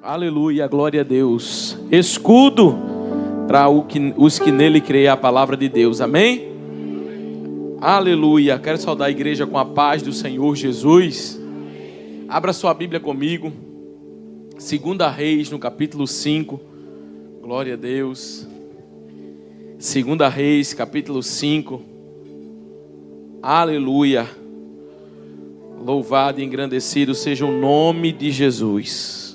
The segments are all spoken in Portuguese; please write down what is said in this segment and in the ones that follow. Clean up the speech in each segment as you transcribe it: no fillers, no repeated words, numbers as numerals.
Aleluia, glória a Deus. Escudo para os que nele creem a palavra de Deus. Amém? Aleluia. Quero saudar a igreja com a paz do Senhor Jesus. Abra sua Bíblia comigo. 2 Reis, no capítulo 5. Glória a Deus. 2 Reis, capítulo 5. Aleluia. Louvado e engrandecido seja o nome de Jesus.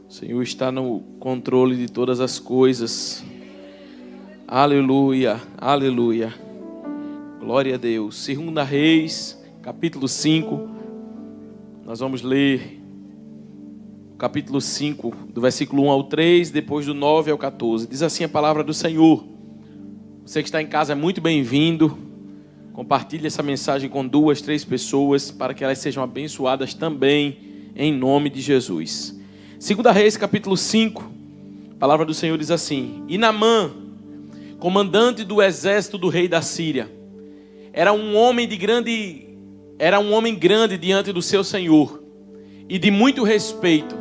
O Senhor está no controle de todas as coisas. Aleluia, aleluia. Glória a Deus. 2 Reis, capítulo 5. Nós vamos ler o capítulo 5, do versículo 1 ao 3, depois do 9 ao 14. Diz assim a palavra do Senhor. Você que está em casa é muito bem-vindo. Compartilhe essa mensagem com 2, 3 pessoas, para que elas sejam abençoadas também, em nome de Jesus. 2 Reis, capítulo 5, a palavra do Senhor diz assim: E Naamã, comandante do exército do rei da Síria, era um homem grande diante do seu senhor, e de muito respeito,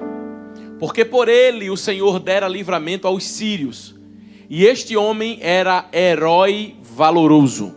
porque por ele o Senhor dera livramento aos sírios, e este homem era herói valoroso.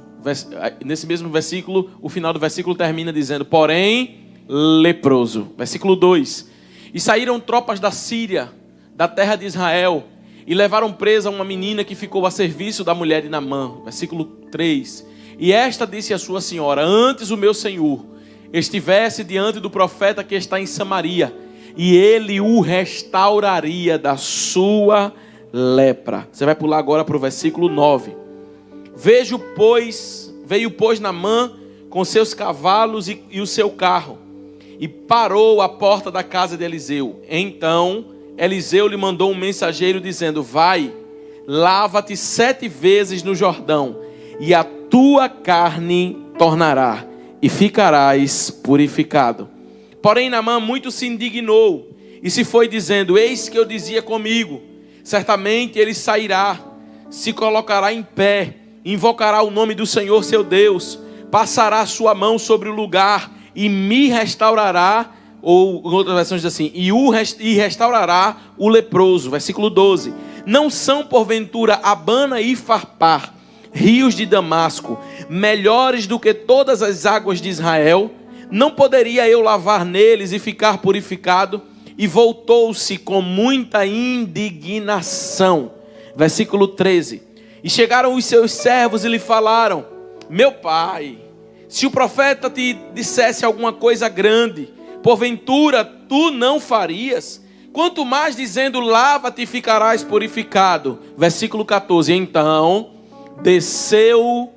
Nesse mesmo versículo, o final do versículo termina dizendo, porém, leproso. Versículo 2. E saíram tropas da Síria, da terra de Israel, e levaram presa uma menina que ficou a serviço da mulher de Naamã. Versículo 3. E esta disse à sua senhora, antes o meu senhor estivesse diante do profeta que está em Samaria, e ele o restauraria da sua lepra. Você vai pular agora para o versículo 9. Veio, pois, Naamã com seus cavalos e o seu carro, e parou à porta da casa de Eliseu. Então Eliseu lhe mandou um mensageiro dizendo, vai, lava-te 7 vezes no Jordão, e a tua carne tornará, e ficarás purificado. Porém Naamã muito se indignou, e se foi dizendo, eis que eu dizia comigo, certamente ele sairá, se colocará em pé, invocará o nome do Senhor seu Deus, passará sua mão sobre o lugar, e me restaurará, ou em outras versões diz assim, e restaurará o leproso. Versículo 12. Não são porventura Abana e Farpar, rios de Damasco, melhores do que todas as águas de Israel? Não poderia eu lavar neles e ficar purificado? E voltou-se com muita indignação. Versículo 13. E chegaram os seus servos e lhe falaram, meu pai, se o profeta te dissesse alguma coisa grande, porventura tu não farias? Quanto mais dizendo, lava-te e ficarás purificado. Versículo 14. Então desceu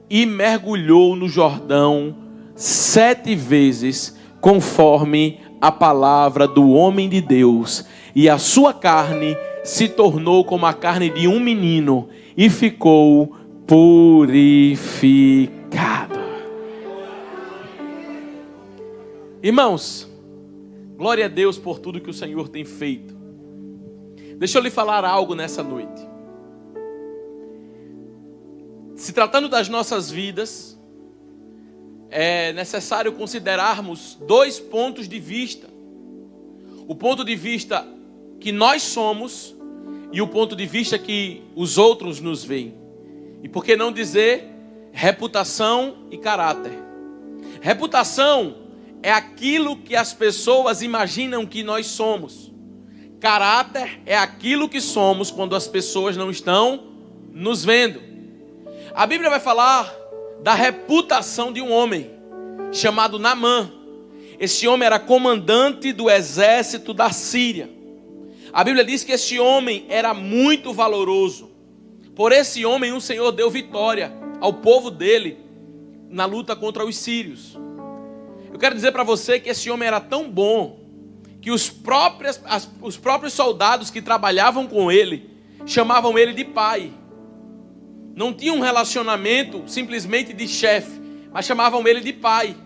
e mergulhou no Jordão 7 vezes, conforme a palavra do homem de Deus. E a sua carne se tornou como a carne de um menino, e ficou purificado. Irmãos, glória a Deus por tudo que o Senhor tem feito. Deixa eu lhe falar algo nessa noite. Se tratando das nossas vidas, é necessário considerarmos 2 pontos de vista. O ponto de vista que nós somos e o ponto de vista que os outros nos veem. E por que não dizer reputação e caráter? Reputação é aquilo que as pessoas imaginam que nós somos. Caráter é aquilo que somos quando as pessoas não estão nos vendo. A Bíblia vai falar da reputação de um homem chamado Naamã. Esse homem era comandante do exército da Síria. A Bíblia diz que esse homem era muito valoroso. Por esse homem o Senhor deu vitória ao povo dele na luta contra os sírios. Eu quero dizer para você que esse homem era tão bom que os próprios soldados que trabalhavam com ele chamavam ele de pai. Não tinham um relacionamento simplesmente de chefe, mas chamavam ele de pai.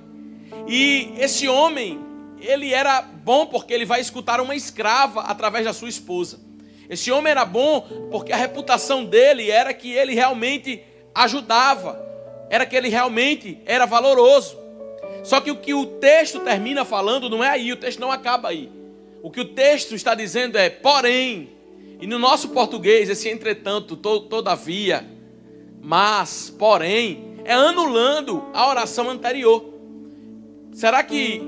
E esse homem, ele era bom porque ele vai escutar uma escrava através da sua esposa. Esse homem era bom porque a reputação dele era que ele realmente ajudava, era que ele realmente era valoroso. Só que o texto termina falando não é aí, o texto não acaba aí. O que o texto está dizendo é porém, e no nosso português esse entretanto, todavia, mas, porém, é anulando a oração anterior. Será que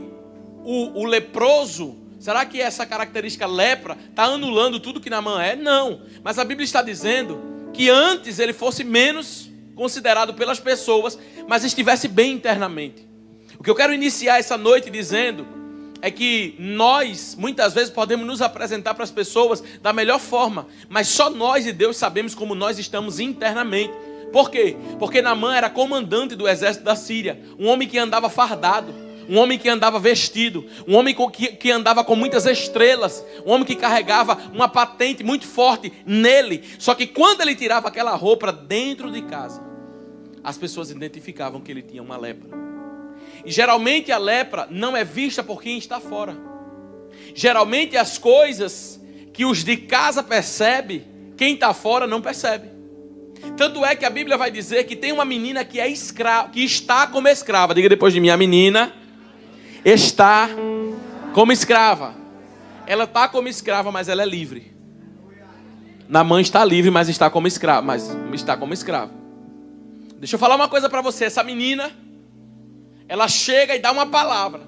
o leproso, será que essa característica lepra está anulando tudo que Naamã é? Não, mas a Bíblia está dizendo que antes ele fosse menos considerado pelas pessoas, mas estivesse bem internamente. O que eu quero iniciar essa noite dizendo é que nós, muitas vezes, podemos nos apresentar para as pessoas da melhor forma, mas só nós e Deus sabemos como nós estamos internamente. Por quê? Porque Naamã era comandante do exército da Síria, um homem que andava fardado, um homem que andava vestido, um homem que andava com muitas estrelas, um homem que carregava uma patente muito forte nele. Só que quando ele tirava aquela roupa dentro de casa, as pessoas identificavam que ele tinha uma lepra. E geralmente a lepra não é vista por quem está fora. Geralmente as coisas que os de casa percebem, quem está fora não percebe. Tanto é que a Bíblia vai dizer que tem uma menina que é escrava, que está como escrava. Diga depois de mim, a menina está como escrava. Ela está como escrava, mas ela é livre. Naamã está livre, mas está como escrava. Deixa eu falar uma coisa para você. Essa menina, ela chega e dá uma palavra.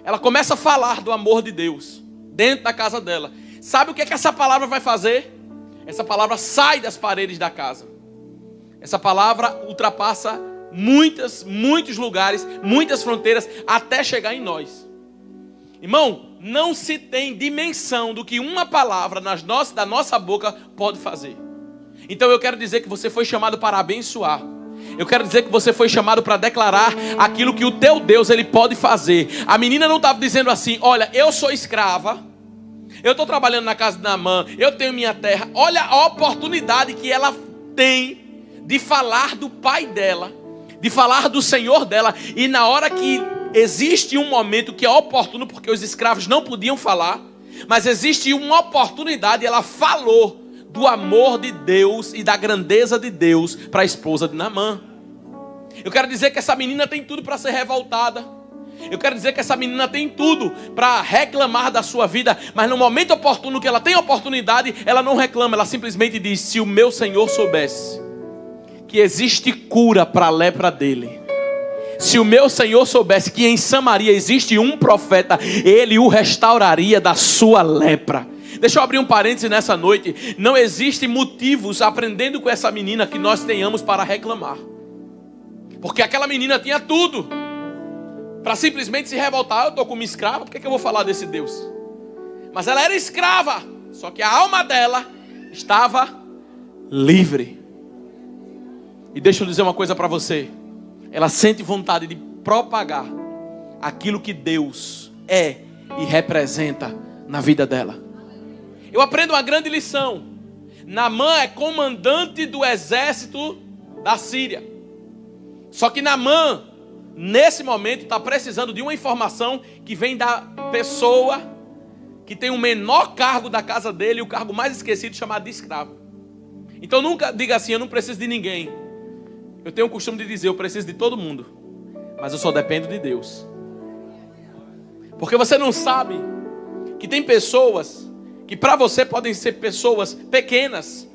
Ela começa a falar do amor de Deus dentro da casa dela. Sabe o que essa palavra vai fazer? Essa palavra sai das paredes da casa. Essa palavra ultrapassa muitos lugares, muitas fronteiras, até chegar em nós. Irmão, não se tem dimensão do que uma palavra da nossa boca pode fazer. Então eu quero dizer que você foi chamado para abençoar. Eu quero dizer que você foi chamado para declarar aquilo que o teu Deus ele pode fazer. A menina não estava dizendo assim: olha, eu sou escrava, eu estou trabalhando na casa de Naamã, eu tenho minha terra. Olha a oportunidade que ela tem de falar do pai dela, de falar do Senhor dela. E na hora que existe um momento que é oportuno, porque os escravos não podiam falar, mas existe uma oportunidade, ela falou do amor de Deus e da grandeza de Deus para a esposa de Naamã. Eu quero dizer que essa menina tem tudo para ser revoltada. Eu quero dizer que essa menina tem tudo para reclamar da sua vida, mas no momento oportuno que ela tem oportunidade, ela não reclama, ela simplesmente diz: se o meu Senhor soubesse que existe cura para a lepra dele, se o meu Senhor soubesse que em Samaria existe um profeta, ele o restauraria da sua lepra. Deixa eu abrir um parêntese nessa noite. Não existem motivos, aprendendo com essa menina, que nós tenhamos para reclamar. Porque aquela menina tinha tudo para simplesmente se revoltar. Eu estou como escrava, por que eu vou falar desse Deus? Mas ela era escrava, só que a alma dela estava livre. E deixa eu dizer uma coisa para você. Ela sente vontade de propagar aquilo que Deus é e representa na vida dela. Eu aprendo uma grande lição. Naamã é comandante do exército da Síria. Só que Naamã, nesse momento, está precisando de uma informação que vem da pessoa que tem o menor cargo da casa dele, o cargo mais esquecido, chamado de escravo. Então nunca diga assim: eu não preciso de ninguém. Eu tenho o costume de dizer: eu preciso de todo mundo, mas eu só dependo de Deus. Porque você não sabe que tem pessoas que para você podem ser pessoas pequenas,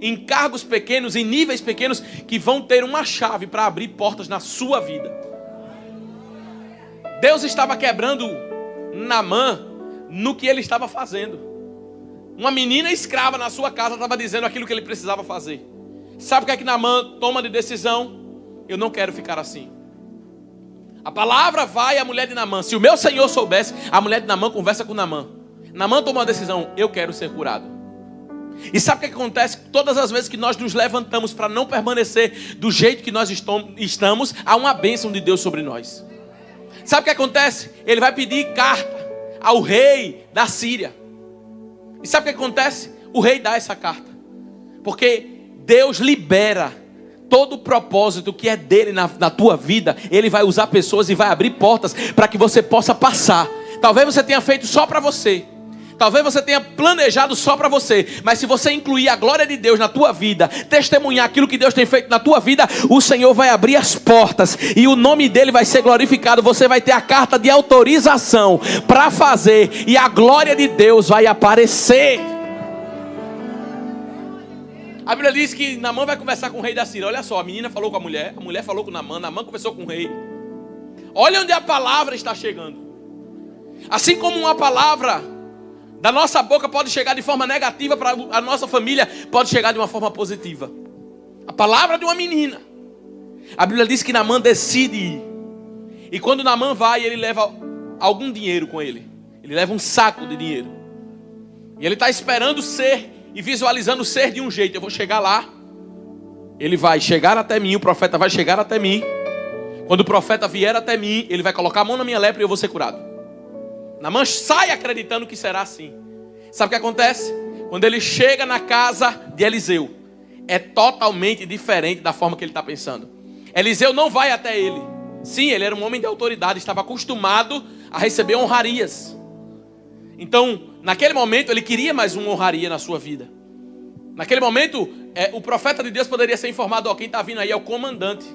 em cargos pequenos, em níveis pequenos, que vão ter uma chave para abrir portas na sua vida. Deus estava quebrando Naamã no que ele estava fazendo. Uma menina escrava na sua casa estava dizendo aquilo que ele precisava fazer. Sabe o que é que Naamã toma de decisão? Eu não quero ficar assim. A palavra vai à mulher de Naamã. Se o meu Senhor soubesse, a mulher de Naamã conversa com Naamã. Naamã toma uma decisão: eu quero ser curado. E sabe o que acontece? Todas as vezes que nós nos levantamos para não permanecer do jeito que nós estamos, há uma bênção de Deus sobre nós. Sabe o que acontece? Ele vai pedir carta ao rei da Síria. E sabe o que acontece? O rei dá essa carta. Porque Deus libera todo o propósito que é dele na tua vida. Ele vai usar pessoas e vai abrir portas para que você possa passar. Talvez você tenha feito só para você. Talvez você tenha planejado só para você, mas se você incluir a glória de Deus na tua vida, testemunhar aquilo que Deus tem feito na tua vida, o Senhor vai abrir as portas e o nome dele vai ser glorificado. Você vai ter a carta de autorização para fazer e a glória de Deus vai aparecer. A Bíblia diz que Naamã vai conversar com o rei da Síria. Olha só, a menina falou com a mulher falou com Naamã, Naamã conversou com o rei. Olha onde a palavra está chegando. Assim como uma palavra da nossa boca pode chegar de forma negativa para a nossa família, pode chegar de uma forma positiva. A palavra de uma menina. A Bíblia diz que Naamã decide ir. E quando Naamã vai, ele leva algum dinheiro com ele. Ele leva um saco de dinheiro. E ele está esperando ser e visualizando ser de um jeito. Eu vou chegar lá. Ele vai chegar até mim, o profeta vai chegar até mim. Quando o profeta vier até mim, ele vai colocar a mão na minha lepra e eu vou ser curado. Naamã sai acreditando que será assim. Sabe o que acontece? Quando ele chega na casa de Eliseu, é totalmente diferente da forma que ele está pensando. Eliseu não vai até ele. Sim, ele era um homem de autoridade, estava acostumado a receber honrarias. Então, naquele momento, ele queria mais uma honraria na sua vida. Naquele momento, o profeta de Deus poderia ser informado: ó, quem está vindo aí é o comandante.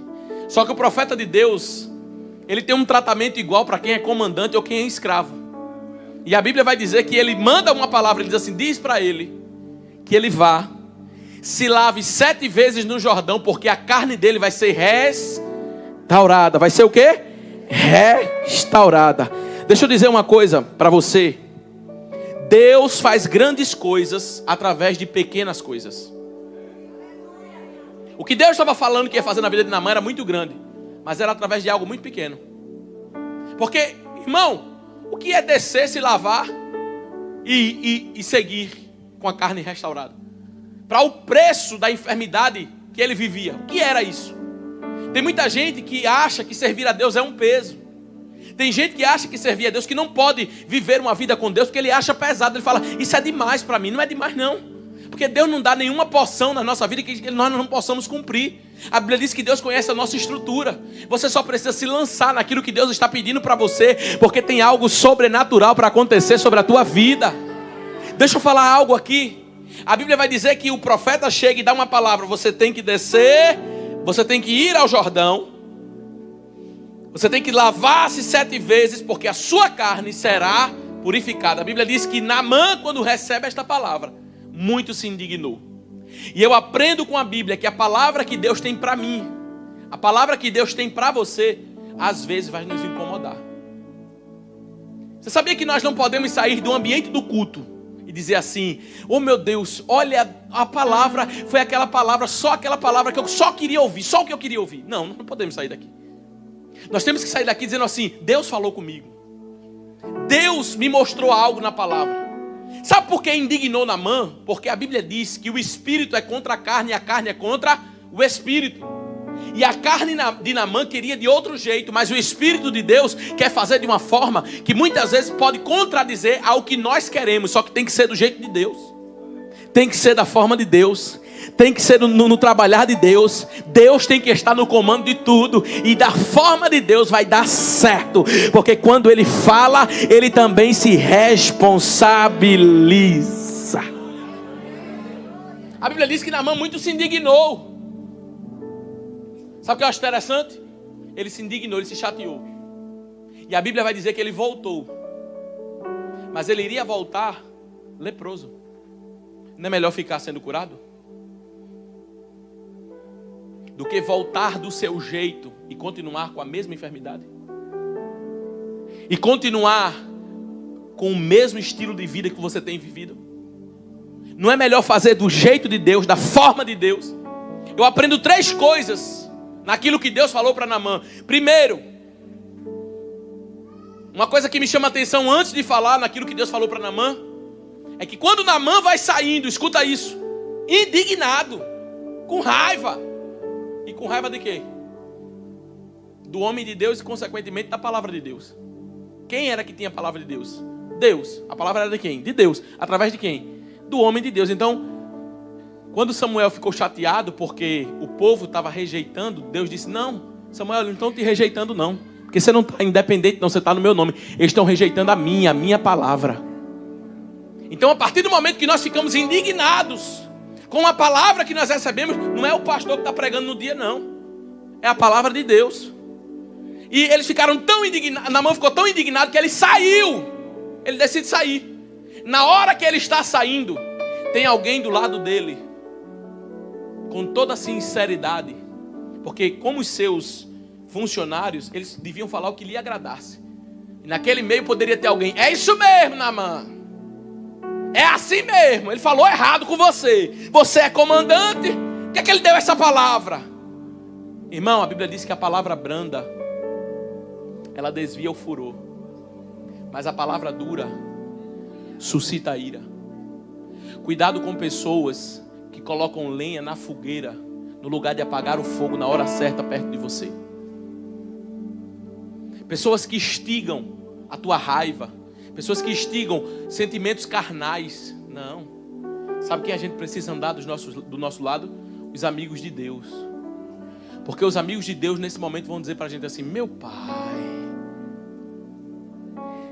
Só que o profeta de Deus, ele tem um tratamento igual para quem é comandante ou quem é escravo. E a Bíblia vai dizer que ele manda uma palavra, ele diz assim: diz para ele que ele vá, se lave 7 vezes no Jordão, porque a carne dele vai ser restaurada. Vai ser o quê? Restaurada. Deixa eu dizer uma coisa para você. Deus faz grandes coisas através de pequenas coisas. O que Deus estava falando que ia fazer na vida de Naamã era muito grande, mas era através de algo muito pequeno. Porque, irmão, o que é descer, se lavar e seguir com a carne restaurada? Para o preço da enfermidade que ele vivia. O que era isso? Tem muita gente que acha que servir a Deus é um peso. Tem gente que acha que servir a Deus, que não pode viver uma vida com Deus, porque ele acha pesado. Ele fala: isso é demais para mim. Não é demais não. Porque Deus não dá nenhuma porção na nossa vida que nós não possamos cumprir. A Bíblia diz que Deus conhece a nossa estrutura. Você só precisa se lançar naquilo que Deus está pedindo para você, porque tem algo sobrenatural para acontecer sobre a tua vida. Deixa eu falar algo aqui. A Bíblia vai dizer que o profeta chega e dá uma palavra: você tem que descer, você tem que ir ao Jordão, você tem que lavar-se 7 vezes, porque a sua carne será purificada. A Bíblia diz que Naamã, quando recebe esta palavra, muito se indignou. E eu aprendo com a Bíblia que a palavra que Deus tem para mim, a palavra que Deus tem para você, às vezes vai nos incomodar. Você sabia que nós não podemos sair do ambiente do culto e dizer assim: oh meu Deus, olha, a palavra foi aquela palavra, só aquela palavra que eu só queria ouvir, só o que eu queria ouvir. Não, não podemos sair daqui. Nós temos que sair daqui dizendo assim: Deus falou comigo, Deus me mostrou algo na palavra. Sabe por que indignou Naamã? Porque a Bíblia diz que o espírito é contra a carne e a carne é contra o espírito. E a carne de Naamã queria de outro jeito, mas o Espírito de Deus quer fazer de uma forma que muitas vezes pode contradizer ao que nós queremos. Só que tem que ser do jeito de Deus, tem que ser da forma de Deus, tem que ser no trabalhar de Deus. Deus tem que estar no comando de tudo, e da forma de Deus vai dar certo, porque quando Ele fala, Ele também se responsabiliza. A Bíblia diz que Naamã muito se indignou. Sabe o que eu acho interessante? Ele se indignou, ele se chateou. E a Bíblia vai dizer que ele voltou, mas ele iria voltar leproso. Não é melhor ficar sendo curado do que voltar do seu jeito e continuar com a mesma enfermidade? E continuar com o mesmo estilo de vida que você tem vivido? Não é melhor fazer do jeito de Deus, da forma de Deus? Eu aprendo 3 coisas naquilo que Deus falou para Naamã. Primeiro, uma coisa que me chama a atenção antes de falar naquilo que Deus falou para Naamã, é que quando Naamã vai saindo, escuta isso, indignado, com raiva. E com raiva de quê? Do homem de Deus e consequentemente da palavra de Deus. Quem era que tinha a palavra de Deus? Deus. A palavra era de quem? De Deus. Através de quem? Do homem de Deus. Então, quando Samuel ficou chateado porque o povo estava rejeitando, Deus disse: não, Samuel, eles não estão te rejeitando não, porque você não está independente não, você está no meu nome. Eles estão rejeitando a minha palavra. Então, a partir do momento que nós ficamos indignados com a palavra que nós recebemos, não é o pastor que está pregando no dia, não. É a palavra de Deus. E eles ficaram tão indignados, Naamã ficou tão indignado que ele saiu. Ele decide sair. Na hora que ele está saindo, tem alguém do lado dele, com toda a sinceridade, porque como os seus funcionários, eles deviam falar o que lhe agradasse. E naquele meio poderia ter alguém: é isso mesmo, Naamã, é assim mesmo, ele falou errado com você. Você é comandante, por que é que ele deu essa palavra? Irmão, a Bíblia diz que a palavra branda, ela desvia o furor, mas a palavra dura suscita a ira. Cuidado com pessoas que colocam lenha na fogueira, no lugar de apagar o fogo na hora certa perto de você. Pessoas que instigam a tua raiva, pessoas que instigam sentimentos carnais. Não. Sabe quem a gente precisa andar do nosso lado? Os amigos de Deus. Porque os amigos de Deus nesse momento vão dizer para a gente assim: meu pai,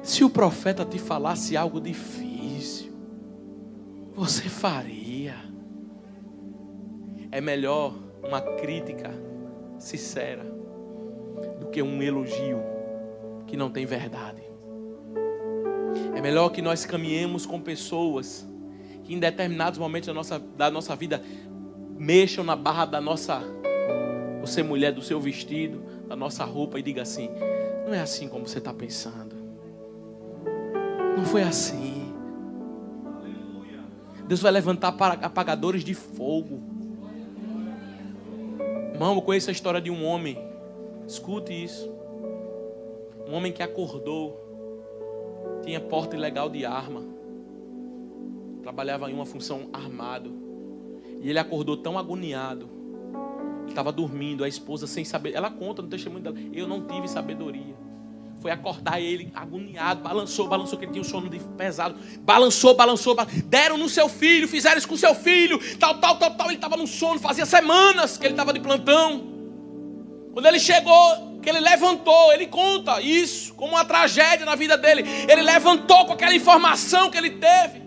se o profeta te falasse algo difícil, você faria. É melhor uma crítica sincera do que um elogio que não tem verdade. É melhor que nós caminhemos com pessoas que em determinados momentos da nossa vida mexam na barra da nossa, você mulher, do seu vestido, da nossa roupa, e diga assim: não é assim como você está pensando. Não foi assim. Deus vai levantar apagadores de fogo. Irmão, eu conheço a história de um homem. Escute isso. Um homem que acordou, tinha porte ilegal de arma, trabalhava em uma função armado, e ele acordou tão agoniado. Ele estava dormindo, a esposa sem saber. Ela conta no testemunho dela: eu não tive sabedoria. Foi acordar ele agoniado, balançou, que ele tinha um sono pesado. Balançou. Deram no seu filho, fizeram isso com seu filho, tal. Ele estava no sono, fazia semanas que ele estava de plantão. Quando ele chegou, que ele levantou, ele conta isso como uma tragédia na vida dele. Ele levantou com aquela informação que ele teve,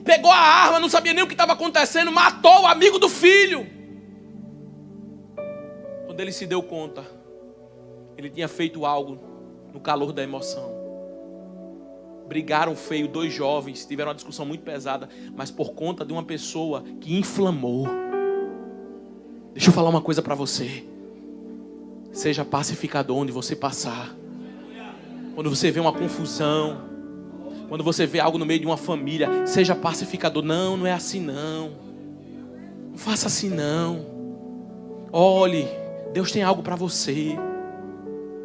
pegou a arma, não sabia nem o que estava acontecendo, matou o amigo do filho. Quando ele se deu conta, ele tinha feito algo no calor da emoção. Brigaram feio, 2 jovens, tiveram uma discussão muito pesada, mas por conta de uma pessoa que inflamou. Deixa eu falar uma coisa para você: seja pacificador onde você passar. Quando você vê uma confusão, quando você vê algo no meio de uma família, seja pacificador. Não é assim não. Não faça assim não. Olhe, Deus tem algo para você.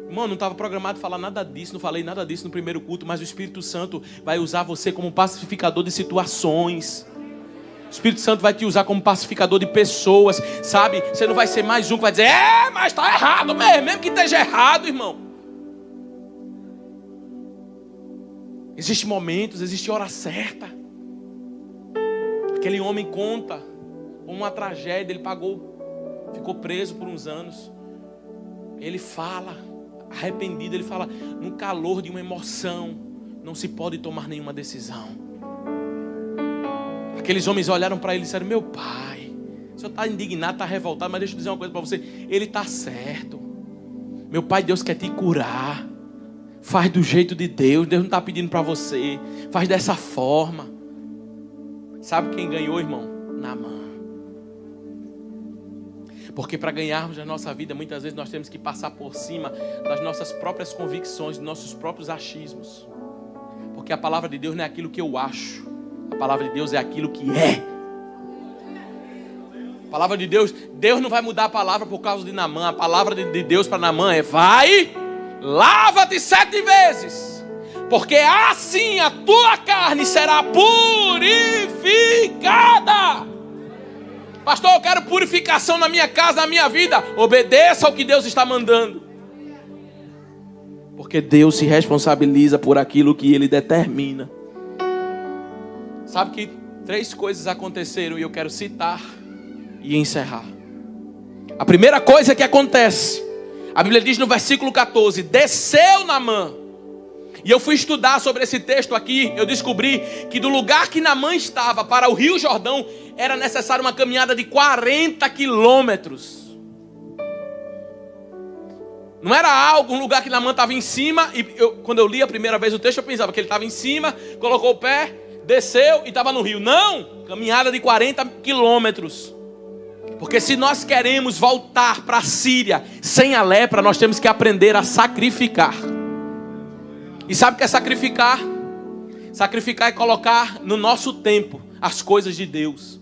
Irmão, não estava programado falar nada disso, não falei nada disso no primeiro culto, mas o Espírito Santo vai usar você como pacificador de situações. O Espírito Santo vai te usar como pacificador de pessoas, sabe? Você não vai ser mais um que vai dizer: mas está errado mesmo que esteja errado, irmão. Existem momentos, existe hora certa. Aquele homem conta uma tragédia, ele ficou preso por uns anos. Ele fala, arrependido, ele fala: no calor de uma emoção, não se pode tomar nenhuma decisão. Aqueles homens olharam para ele e disseram: meu pai, o senhor está indignado, está revoltado, mas deixa eu dizer uma coisa para você: ele está certo. Meu pai, Deus quer te curar. Faz do jeito de Deus. Deus não está pedindo para você. Faz dessa forma. Sabe quem ganhou, irmão? Naamã. Porque para ganharmos na nossa vida, muitas vezes nós temos que passar por cima das nossas próprias convicções, dos nossos próprios achismos. Porque a palavra de Deus não é aquilo que eu acho. A palavra de Deus é aquilo que é. A palavra de Deus, Deus não vai mudar a palavra por causa de Naamã. A palavra de Deus para Naamã é: vai, lava-te 7 vezes, porque assim a tua carne será purificada. Pastor, eu quero purificação na minha casa, na minha vida. Obedeça ao que Deus está mandando. Porque Deus se responsabiliza por aquilo que Ele determina. Sabe que 3 coisas aconteceram e eu quero citar e encerrar. A primeira coisa que acontece, a Bíblia diz no versículo 14: desceu Naamã E eu fui estudar sobre esse texto aqui, eu descobri que do lugar que Naamã estava para o Rio Jordão, era necessário uma caminhada de 40 quilômetros. Não era um lugar que Naamã estava em cima, e quando eu li a primeira vez o texto, eu pensava que ele estava em cima, colocou o pé, desceu e estava no rio. Não, caminhada de 40 quilômetros. Porque se nós queremos voltar para a Síria sem a lepra, nós temos que aprender a sacrificar. E sabe o que é sacrificar? Sacrificar é colocar no nosso tempo as coisas de Deus.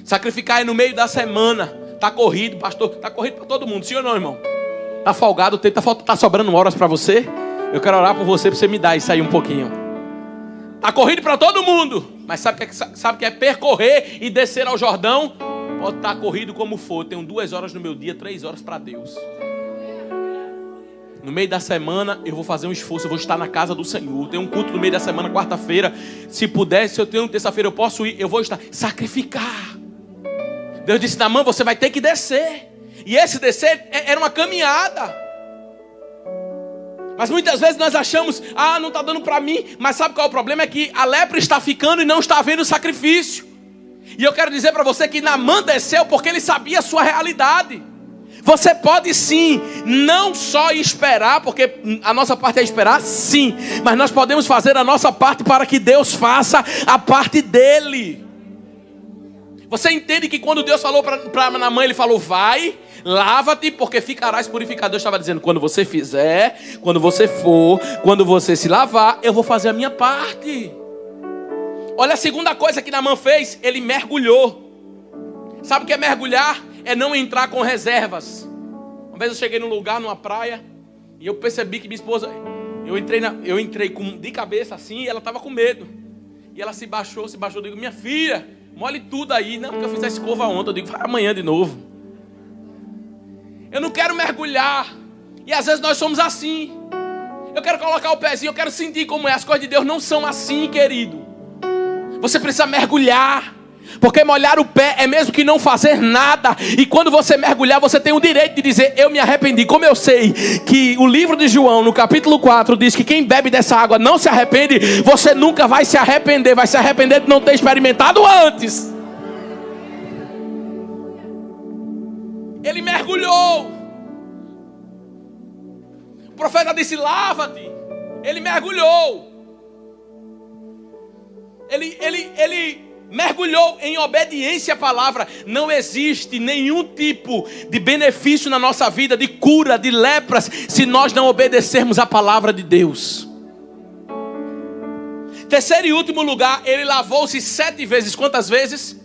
Sacrificar é no meio da semana. Está corrido, pastor, está corrido para todo mundo, sim ou não, irmão? Está folgado, está sobrando horas para você? Eu quero orar por você, para você me dar isso aí um pouquinho. Está corrido para todo mundo. Mas sabe o que é percorrer e descer ao Jordão? Pode estar corrido como for. Eu tenho 2 horas no meu dia, 3 horas para Deus. No meio da semana eu vou fazer um esforço. Eu vou estar na casa do Senhor. Tem um culto no meio da semana, quarta-feira. Se puder, se eu tenho terça-feira eu posso ir. Eu vou estar. Sacrificar. Deus disse: Naamã, você vai ter que descer. E esse descer era uma caminhada. Mas muitas vezes nós achamos: não está dando para mim. Mas sabe qual é o problema? É que a lepra está ficando e não está havendo sacrifício. E eu quero dizer para você que Naamã desceu porque ele sabia a sua realidade. Você pode sim, não só esperar, porque a nossa parte é esperar, sim. Mas nós podemos fazer a nossa parte para que Deus faça a parte dele. Você entende que quando Deus falou para Naamã, ele falou: vai, lava-te, porque ficarás purificado. Deus estava dizendo: quando você fizer, quando você for, quando você se lavar, eu vou fazer a minha parte. Olha a segunda coisa que Naamã fez: ele mergulhou. Sabe o que é mergulhar? É não entrar com reservas. Uma vez eu cheguei num lugar, numa praia, e eu percebi que minha esposa, eu entrei de cabeça assim, e ela estava com medo. E ela se baixou, eu digo: minha filha, molhe tudo aí. Não, porque eu fiz a escova ontem. Eu digo: vai amanhã de novo. Eu não quero mergulhar. E às vezes nós somos assim. Eu quero colocar o pezinho, eu quero sentir como é. As coisas de Deus não são assim, querido. Você precisa mergulhar. Porque molhar o pé é mesmo que não fazer nada. E quando você mergulhar, você tem o direito de dizer: eu me arrependi. Como eu sei que o livro de João, no capítulo 4, diz que quem bebe dessa água não se arrepende, você nunca vai se arrepender. Vai se arrepender de não ter experimentado antes. Ele mergulhou. O profeta disse: lava-te. Ele mergulhou. Ele mergulhou em obediência à palavra. Não existe nenhum tipo de benefício na nossa vida, de cura, de lepras, se nós não obedecermos à palavra de Deus. Terceiro e último lugar, ele lavou-se 7 vezes. Quantas vezes?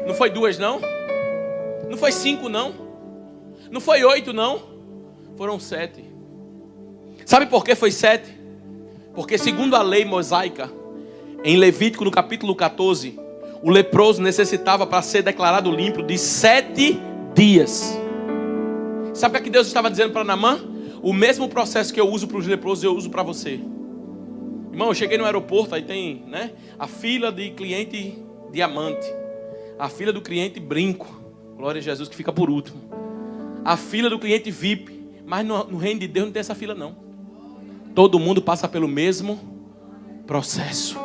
Não foi 2 não? Não foi 5 não? Não foi 8 não? Foram 7. Sabe por que foi 7? Porque segundo a lei mosaica, em Levítico no capítulo 14, o leproso necessitava, para ser declarado limpo, de 7 dias. Sabe o que Deus estava dizendo para Naamã? O mesmo processo que eu uso para os leprosos, eu uso para você. Irmão, eu cheguei no aeroporto, aí tem, né, a fila de cliente diamante, a fila do cliente brinco, glória a Jesus, que fica por último, a fila do cliente VIP. Mas no reino de Deus não tem essa fila não. Todo mundo passa pelo mesmo processo.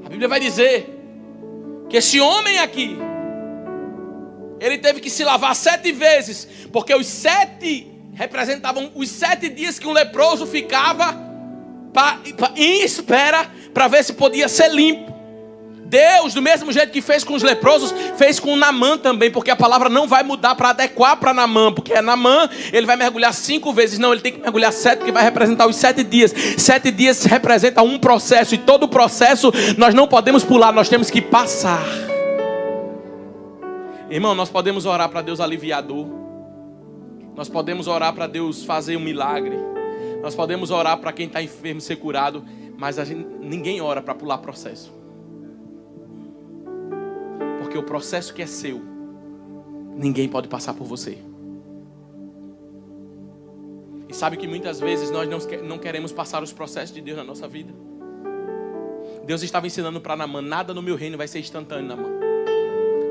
A Bíblia vai dizer que esse homem aqui, ele teve que se lavar 7 vezes, porque os 7 representavam os 7 dias que um leproso ficava em espera para ver se podia ser limpo. Deus, do mesmo jeito que fez com os leprosos, fez com Naamã também, porque a palavra não vai mudar para adequar para Naamã, porque é Naamã, ele vai mergulhar 5 vezes, não, ele tem que mergulhar 7, que vai representar os 7 dias. 7 dias representa um processo, e todo processo nós não podemos pular, nós temos que passar. Irmão, nós podemos orar para Deus aliviar a dor, nós podemos orar para Deus fazer um milagre, nós podemos orar para quem está enfermo ser curado, mas ninguém ora para pular processo. Porque o processo que é seu, ninguém pode passar por você. E sabe que muitas vezes nós não queremos passar os processos de Deus na nossa vida. Deus estava ensinando para Naamã: nada no meu reino vai ser instantâneo, Naamã.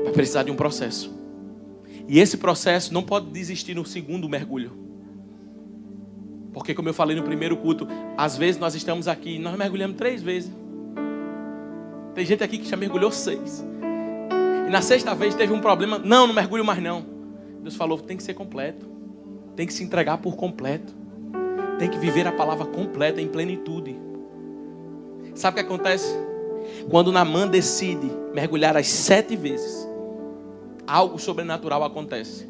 Vai precisar de um processo. E esse processo não pode desistir no segundo mergulho. Porque como eu falei no primeiro culto, às vezes nós estamos aqui e nós mergulhamos 3 vezes. Tem gente aqui que já mergulhou 6. E na 6ª vez teve um problema. Não mergulho mais não. Deus falou, tem que ser completo. Tem que se entregar por completo. Tem que viver a palavra completa, em plenitude. Sabe o que acontece? Quando Naamã decide mergulhar as 7 vezes, algo sobrenatural acontece.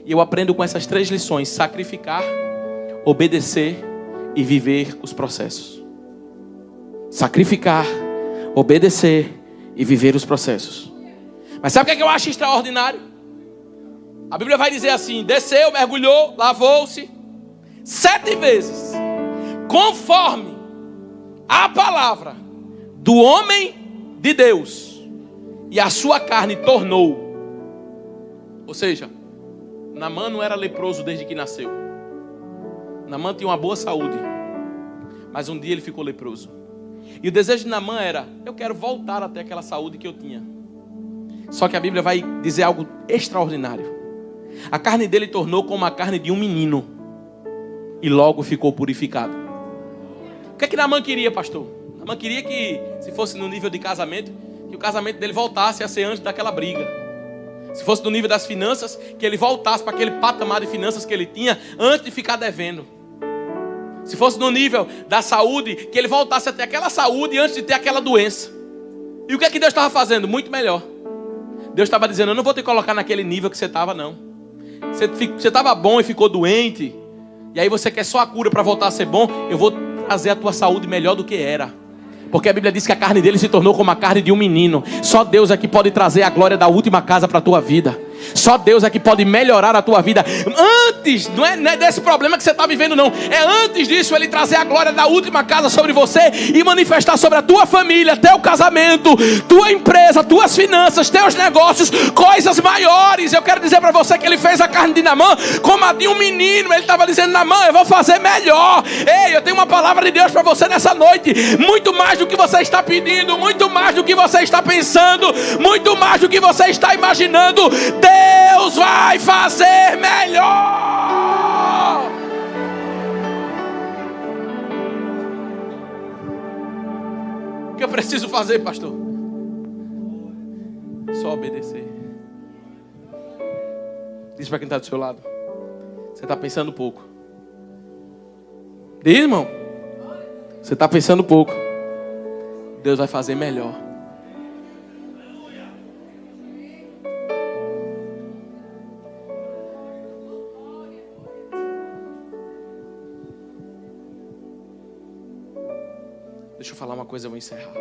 E eu aprendo com essas 3 lições: sacrificar, obedecer e viver os processos. Sacrificar, obedecer e viver os processos. Mas sabe o que eu acho extraordinário? A Bíblia vai dizer assim: desceu, mergulhou, lavou-se 7 vezes, conforme a palavra do homem de Deus, e a sua carne tornou. Ou seja, Naamã não era leproso desde que nasceu. Naamã tinha uma boa saúde, mas um dia ele ficou leproso. E o desejo de Naamã era: eu quero voltar até aquela saúde que eu tinha. Só que a Bíblia vai dizer algo extraordinário. A carne dele tornou como a carne de um menino, e logo ficou purificado. O que é que Naamã queria, pastor? Naamã queria que, se fosse no nível de casamento, que o casamento dele voltasse a ser antes daquela briga. Se fosse no nível das finanças, que ele voltasse para aquele patamar de finanças que ele tinha antes de ficar devendo. Se fosse no nível da saúde, que ele voltasse a ter aquela saúde antes de ter aquela doença. E o que é que Deus estava fazendo? Muito melhor. Deus estava dizendo: eu não vou te colocar naquele nível que você estava, não. Você estava bom e ficou doente, e aí você quer só a cura para voltar a ser bom. Eu vou trazer a tua saúde melhor do que era. Porque a Bíblia diz que a carne dele se tornou como a carne de um menino. Só Deus é que pode trazer a glória da última casa para a tua vida. Só Deus é que pode melhorar a tua vida. Antes, não é desse problema que você está vivendo, não. É antes disso Ele trazer a glória da última casa sobre você e manifestar sobre a tua família, teu casamento, tua empresa, tuas finanças, teus negócios, coisas maiores. Eu quero dizer para você que Ele fez a carne de Naamã como a de um menino. Ele estava dizendo: Naamã, eu vou fazer melhor. Ei, eu tenho uma palavra de Deus para você nessa noite. Muito mais do que você está pedindo, muito mais do que você está pensando, muito mais do que você está imaginando. Deus vai fazer melhor. O que eu preciso fazer, pastor? Só obedecer. Diz para quem está do seu lado: você está pensando pouco. Diz, irmão, você está pensando pouco. Deus vai fazer melhor. Deixa eu falar uma coisa, eu vou encerrar.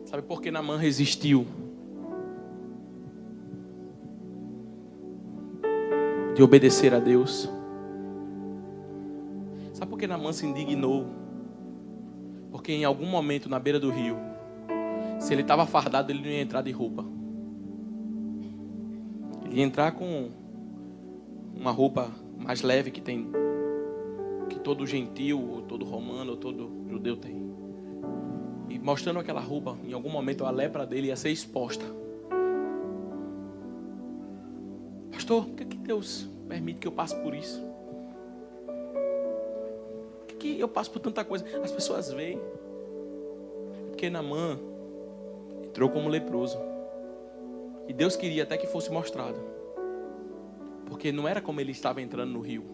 Sabe por que Naamã resistiu de obedecer a Deus? Sabe por que Naamã se indignou? Porque em algum momento na beira do rio, se ele estava fardado, ele não ia entrar de roupa. Ele ia entrar com uma roupa mais leve que todo gentil, ou todo romano, ou todo judeu tem. E mostrando aquela roupa, em algum momento a lepra dele ia ser exposta. Pastor, por que Deus permite que eu passe por isso? Por que eu passo por tanta coisa? As pessoas veem. Porque Naamã entrou como leproso. E Deus queria até que fosse mostrado. Porque não era como ele estava entrando no rio,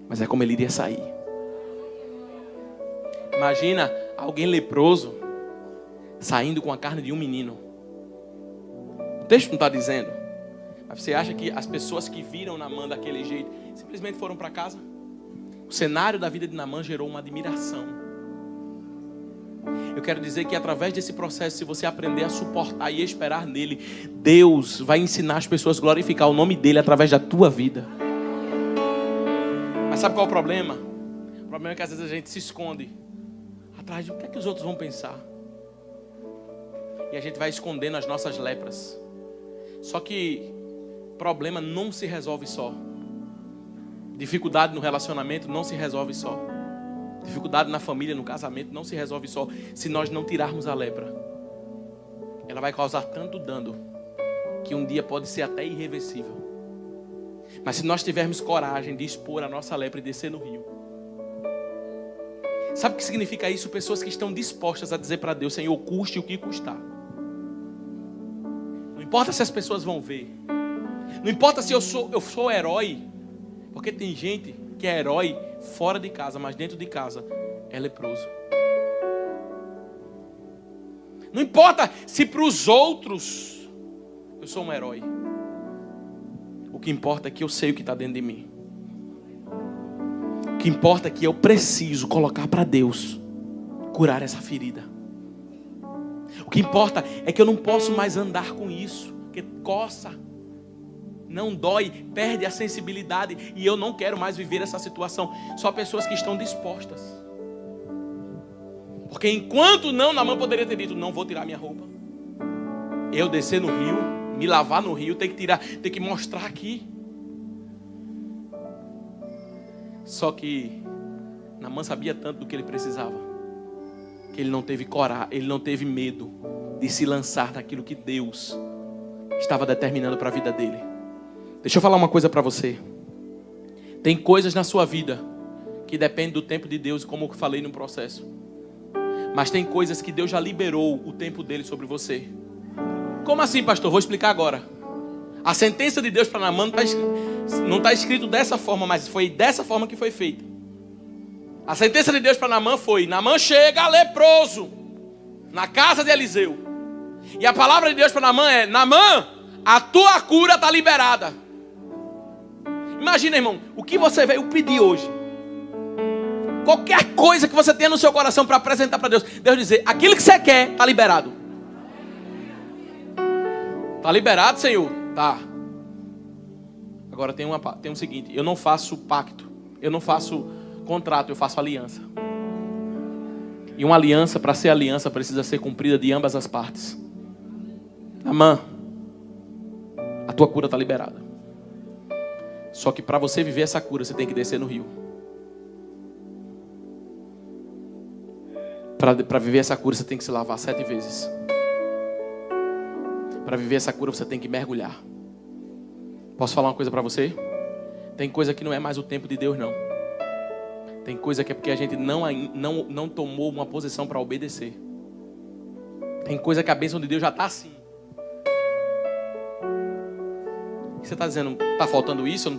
mas é como ele iria sair. Imagina alguém leproso saindo com a carne de um menino. O texto não está dizendo, mas você acha que as pessoas que viram Naamã daquele jeito simplesmente foram para casa? O cenário da vida de Naamã gerou uma admiração. Eu quero dizer que através desse processo, se você aprender a suportar e esperar nele, Deus vai ensinar as pessoas a glorificar o nome dele através da tua vida. Mas sabe qual é o problema? O problema é que às vezes a gente se esconde atrás de o que é que os outros vão pensar. E a gente vai escondendo as nossas lepras. Só que problema não se resolve só. Dificuldade no relacionamento não se resolve só. Dificuldade na família, no casamento não se resolve só. Se nós não tirarmos a lepra, ela vai causar tanto dano que um dia pode ser até irreversível. Mas se nós tivermos coragem de expor a nossa lepra e descer no rio. Sabe o que significa isso? Pessoas que estão dispostas a dizer para Deus: Senhor, custe o que custar. Não importa se as pessoas vão ver. Não importa se eu sou herói. Porque tem gente que é herói fora de casa, mas dentro de casa é leproso. Não importa se para os outros eu sou um herói. O que importa é que eu sei o que está dentro de mim. O que importa é que eu preciso colocar para Deus curar essa ferida. O que importa é que eu não posso mais andar com isso, porque coça, não dói, perde a sensibilidade, e eu não quero mais viver essa situação. Só pessoas que estão dispostas. Porque enquanto não, Naamã poderia ter dito: não vou tirar minha roupa. Eu descer no rio, me lavar no rio, tem que tirar, tem que mostrar aqui. Só que Naamã sabia tanto do que ele precisava, que ele não teve coragem, ele não teve medo de se lançar naquilo que Deus estava determinando para a vida dele. Deixa eu falar uma coisa para você. Tem coisas na sua vida que dependem do tempo de Deus, como eu falei no processo. Mas tem coisas que Deus já liberou o tempo dele sobre você. Como assim, pastor? Vou explicar agora. A sentença de Deus para Naamã não está escrito dessa forma, mas foi dessa forma que foi feita. A sentença de Deus para Naamã foi: Naamã chega leproso na casa de Eliseu. E a palavra de Deus para Naamã é: Naamã, a tua cura está liberada. Imagina, irmão, o que você veio pedir hoje. Qualquer coisa que você tenha no seu coração para apresentar para Deus. Deus dizer: aquilo que você quer está liberado. Está liberado, Senhor? Tá. Agora tem o seguinte: eu não faço pacto, eu não faço contrato, eu faço aliança. E uma aliança, para ser aliança, precisa ser cumprida de ambas as partes. Naamã, a tua cura está liberada. Só que para você viver essa cura, você tem que descer no rio. Para viver essa cura, você tem que se lavar 7 vezes. Para viver essa cura, você tem que mergulhar. Posso falar uma coisa para você? Tem coisa que não é mais o tempo de Deus, não. Tem coisa que é porque a gente não tomou uma posição para obedecer. Tem coisa que a bênção de Deus já está assim. Você está dizendo: está faltando isso, eu não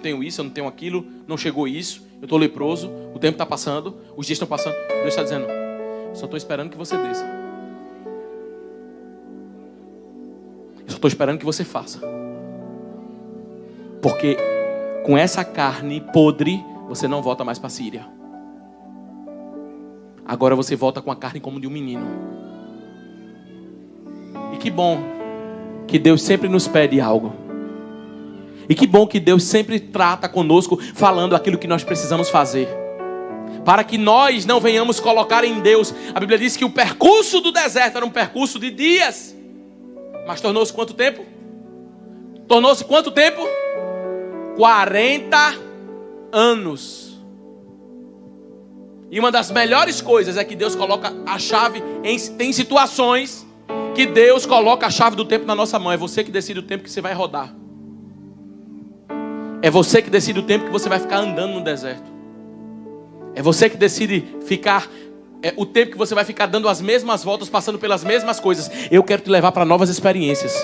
tenho aquilo, não chegou isso, eu estou leproso, o tempo está passando, os dias estão passando. Deus está dizendo: só estou esperando que você desça. Eu só estou esperando que você faça. Porque com essa carne podre, você não volta mais para a Síria. Agora você volta com a carne como de um menino. E que bom que Deus sempre nos pede algo. E que bom que Deus sempre trata conosco, falando aquilo que nós precisamos fazer, para que nós não venhamos colocar em Deus. A Bíblia diz que o percurso do deserto era um percurso de dias, mas tornou-se quanto tempo? Tornou-se quanto tempo? 40 anos. E uma das melhores coisas é que Deus coloca a chave tem situações que Deus coloca a chave do tempo na nossa mão. É você que decide o tempo que você vai rodar. É você que decide o tempo que você vai ficar andando no deserto. É você que decide o tempo que você vai ficar dando as mesmas voltas, passando pelas mesmas coisas. Eu quero te levar para novas experiências.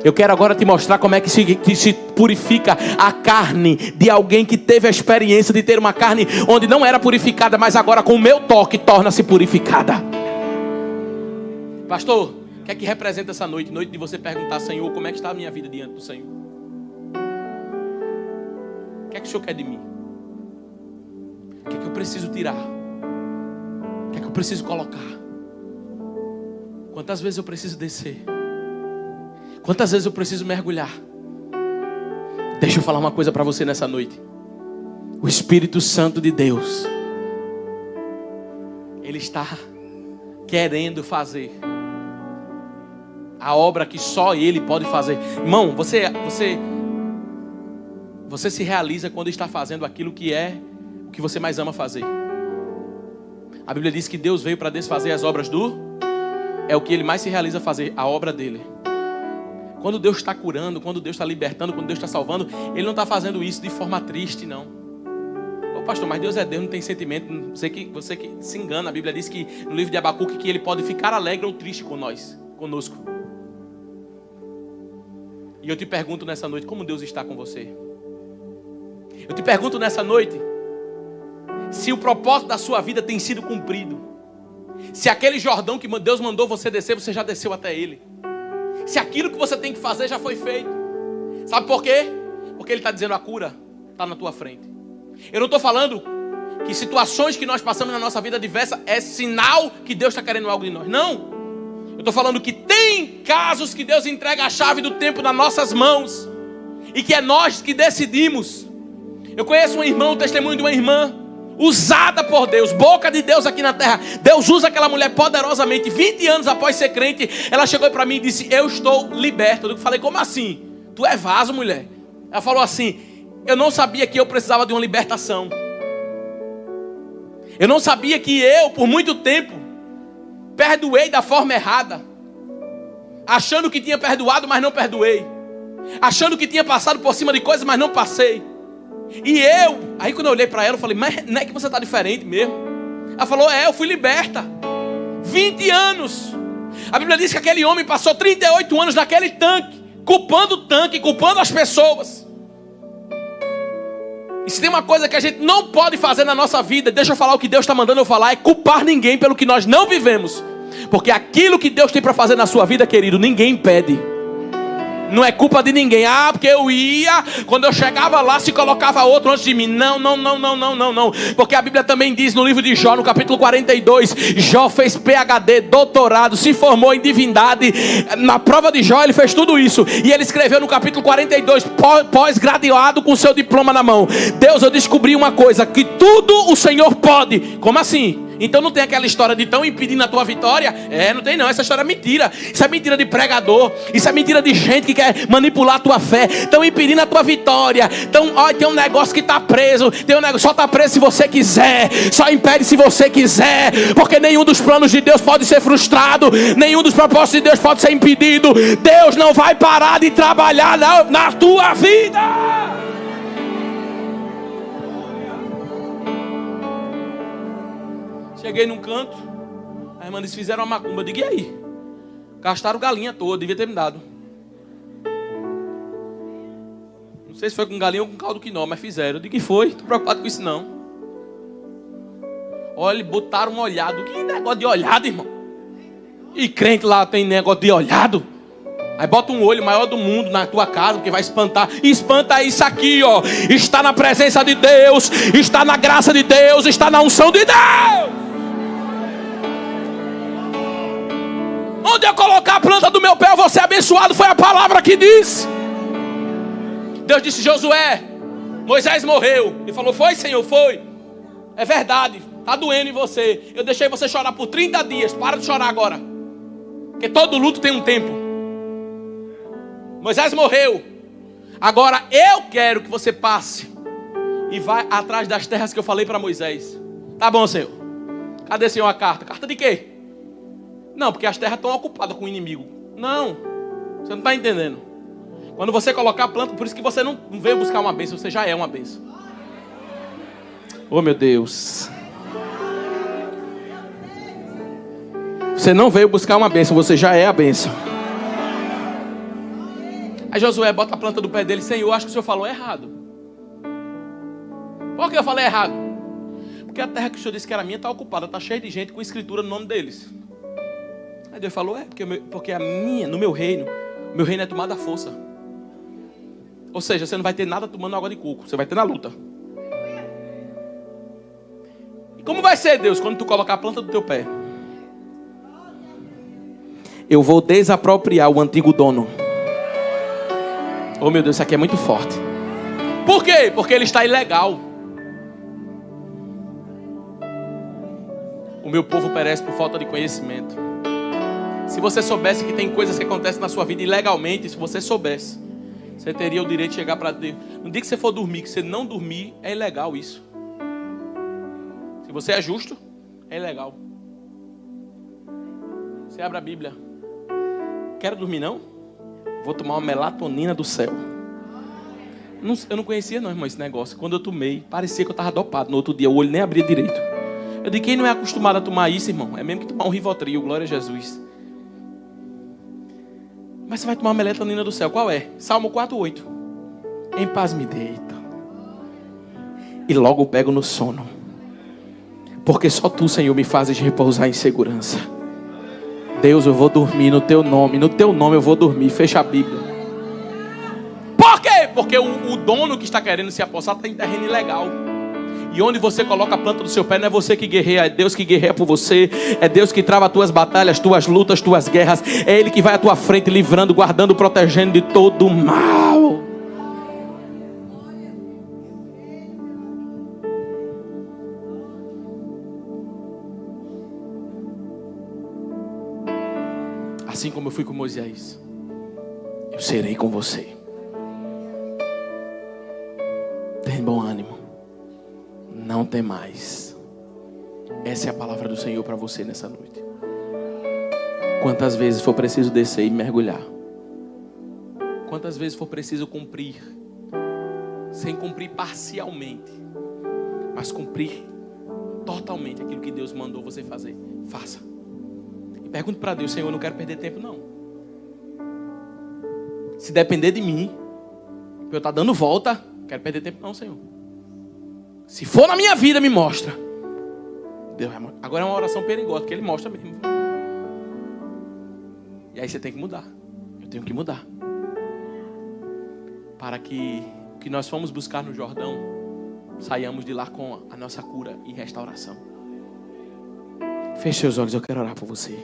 Eu quero agora te mostrar como é que se purifica a carne de alguém que teve a experiência de ter uma carne onde não era purificada, mas agora com o meu toque torna-se purificada. Pastor, o que é que representa essa noite? Noite de você perguntar: Senhor, como é que está a minha vida diante do Senhor? O que é que o Senhor quer de mim? O que é que eu preciso tirar? O que é que eu preciso colocar? Quantas vezes eu preciso descer? Quantas vezes eu preciso mergulhar? Deixa eu falar uma coisa para você nessa noite. O Espírito Santo de Deus, Ele está querendo fazer a obra que só Ele pode fazer. Irmão, você se realiza quando está fazendo aquilo que é o que você mais ama fazer. A Bíblia diz que Deus veio para desfazer as obras é o que Ele mais se realiza fazer, a obra dele. Quando Deus está curando, quando Deus está libertando, quando Deus está salvando, Ele não está fazendo isso de forma triste, não. Ô pastor, mas Deus é Deus, não tem sentimento. Você que se engana. A Bíblia diz que no livro de Abacuque que Ele pode ficar alegre ou triste conosco. E eu te pergunto nessa noite, como Deus está com você? Eu te pergunto nessa noite, se o propósito da sua vida tem sido cumprido. Se aquele Jordão que Deus mandou você descer, você já desceu até ele. Se aquilo que você tem que fazer já foi feito. Sabe por quê? Porque Ele está dizendo, a cura está na tua frente. Eu não estou falando que situações que nós passamos na nossa vida diversa é sinal que Deus está querendo algo de nós. Não. Eu estou falando que tem casos que Deus entrega a chave do tempo nas nossas mãos. E que é nós que decidimos. Eu conheço um irmão, um testemunho de uma irmã usada por Deus, boca de Deus aqui na terra. Deus usa aquela mulher poderosamente. 20 anos após ser crente, ela chegou para mim e disse, eu estou liberta. Eu falei, como assim? Tu é vaso, mulher. Ela falou assim, eu não sabia que eu precisava de uma libertação. Eu não sabia que eu, por muito tempo, perdoei da forma errada, achando que tinha perdoado, mas não perdoei, achando que tinha passado por cima de coisas, mas não passei. E aí quando eu olhei para ela, eu falei, mas não é que você está diferente mesmo? Ela falou, eu fui liberta. 20 anos. A Bíblia diz que aquele homem passou 38 anos naquele tanque, culpando o tanque, culpando as pessoas. E se tem uma coisa que a gente não pode fazer na nossa vida, deixa eu falar o que Deus está mandando eu falar, é culpar ninguém pelo que nós não vivemos. Porque aquilo que Deus tem para fazer na sua vida, querido, ninguém impede. Não é culpa de ninguém. Porque eu ia, quando eu chegava lá, se colocava outro antes de mim. Não. Porque a Bíblia também diz no livro de Jó, no capítulo 42, Jó fez PhD, doutorado, se formou em divindade. Na prova de Jó ele fez tudo isso. E ele escreveu no capítulo 42, pós-graduado com seu diploma na mão. Deus, eu descobri uma coisa, que tudo o Senhor pode. Como assim? Então não tem aquela história de tão impedindo a tua vitória? Não tem não, essa história é mentira. Isso é mentira de pregador. Isso é mentira de gente que quer manipular a tua fé. Estão impedindo a tua vitória. Então, tem um negócio que está preso. Tem um negócio, só está preso se você quiser. Só impede se você quiser. Porque nenhum dos planos de Deus pode ser frustrado. Nenhum dos propósitos de Deus pode ser impedido. Deus não vai parar de trabalhar na tua vida. Cheguei num canto, a irmã disse, fizeram uma macumba. Eu digo, e aí? Gastaram galinha toda, devia ter me dado. Não sei se foi com galinha ou com caldo quinó, mas fizeram. Eu digo, que foi? Estou preocupado com isso não. Olha, botaram um olhado. Que negócio de olhado, irmão? E crente lá tem negócio de olhado. Aí bota um olho maior do mundo na tua casa, porque vai espantar. E espanta isso aqui, ó. Está na presença de Deus, está na graça de Deus, está na unção de Deus. Onde eu colocar a planta do meu pé, eu vou ser abençoado. Foi a palavra que disse. Deus disse, Josué, Moisés morreu. Ele falou, foi, Senhor, foi. É verdade, está doendo em você. Eu deixei você chorar por 30 dias. Para de chorar agora. Porque todo luto tem um tempo. Moisés morreu. Agora eu quero que você passe e vá atrás das terras que eu falei para Moisés. Tá bom, Senhor. Cadê, Senhor, a carta? Carta de quê? Não, porque as terras estão ocupadas com o inimigo. Não, você não está entendendo. Quando você colocar a planta, por isso que você não veio buscar uma bênção, você já é uma bênção. Oh, meu Deus. Você não veio buscar uma bênção, você já é a bênção. Aí Josué bota a planta do pé dele. Senhor, acho que o Senhor falou errado. Por que eu falei errado? Porque a terra que o Senhor disse que era minha está ocupada, está cheia de gente com escritura no nome deles. Aí Deus falou, porque a minha, no meu reino é tomada à força. Ou seja, você não vai ter nada tomando água de coco, você vai ter na luta. E como vai ser, Deus, quando tu colocar a planta do teu pé? Eu vou desapropriar o antigo dono. Oh meu Deus, isso aqui é muito forte. Por quê? Porque ele está ilegal. O meu povo perece por falta de conhecimento. Se você soubesse que tem coisas que acontecem na sua vida ilegalmente, se você soubesse, você teria o direito de chegar para Deus. No dia que você for dormir, que você não dormir, é ilegal isso. Se você é justo, é ilegal. Você abre a Bíblia. Quero dormir não? Vou tomar uma melatonina do céu. Eu não conhecia não, irmão, esse negócio. Quando eu tomei, parecia que eu estava dopado. No outro dia, o olho nem abria direito. Eu digo, quem não é acostumado a tomar isso, irmão? É mesmo que tomar um Rivotril, glória a Jesus. Mas você vai tomar uma melatonina do céu. Qual é? Salmo 4:8. Em paz me deito e logo pego no sono, porque só tu, Senhor, me fazes repousar em segurança. Deus, eu vou dormir no teu nome eu vou dormir. Fecha a Bíblia. Por quê? Porque o dono que está querendo se apossar está em terreno ilegal. E onde você coloca a planta do seu pé, não é você que guerreia, é Deus que guerreia por você. É Deus que trava as tuas batalhas, tuas lutas, tuas guerras. É Ele que vai à tua frente, livrando, guardando, protegendo de todo mal. Assim como eu fui com Moisés, eu serei com você. Tem bom ânimo. Não tem mais. Essa é a palavra do Senhor para você nessa noite. Quantas vezes for preciso descer e mergulhar. Quantas vezes for preciso cumprir. Sem cumprir parcialmente, mas cumprir totalmente aquilo que Deus mandou você fazer. Faça. E pergunte para Deus, Senhor, eu não quero perder tempo não. Se depender de mim, para eu estar dando volta, não quero perder tempo não, Senhor. Se for na minha vida, me mostra. Deus, agora é uma oração perigosa, porque Ele mostra mesmo. E aí você tem que mudar. Eu tenho que mudar. Para que o que nós fomos buscar no Jordão, saiamos de lá com a nossa cura e restauração. Feche seus olhos, eu quero orar por você.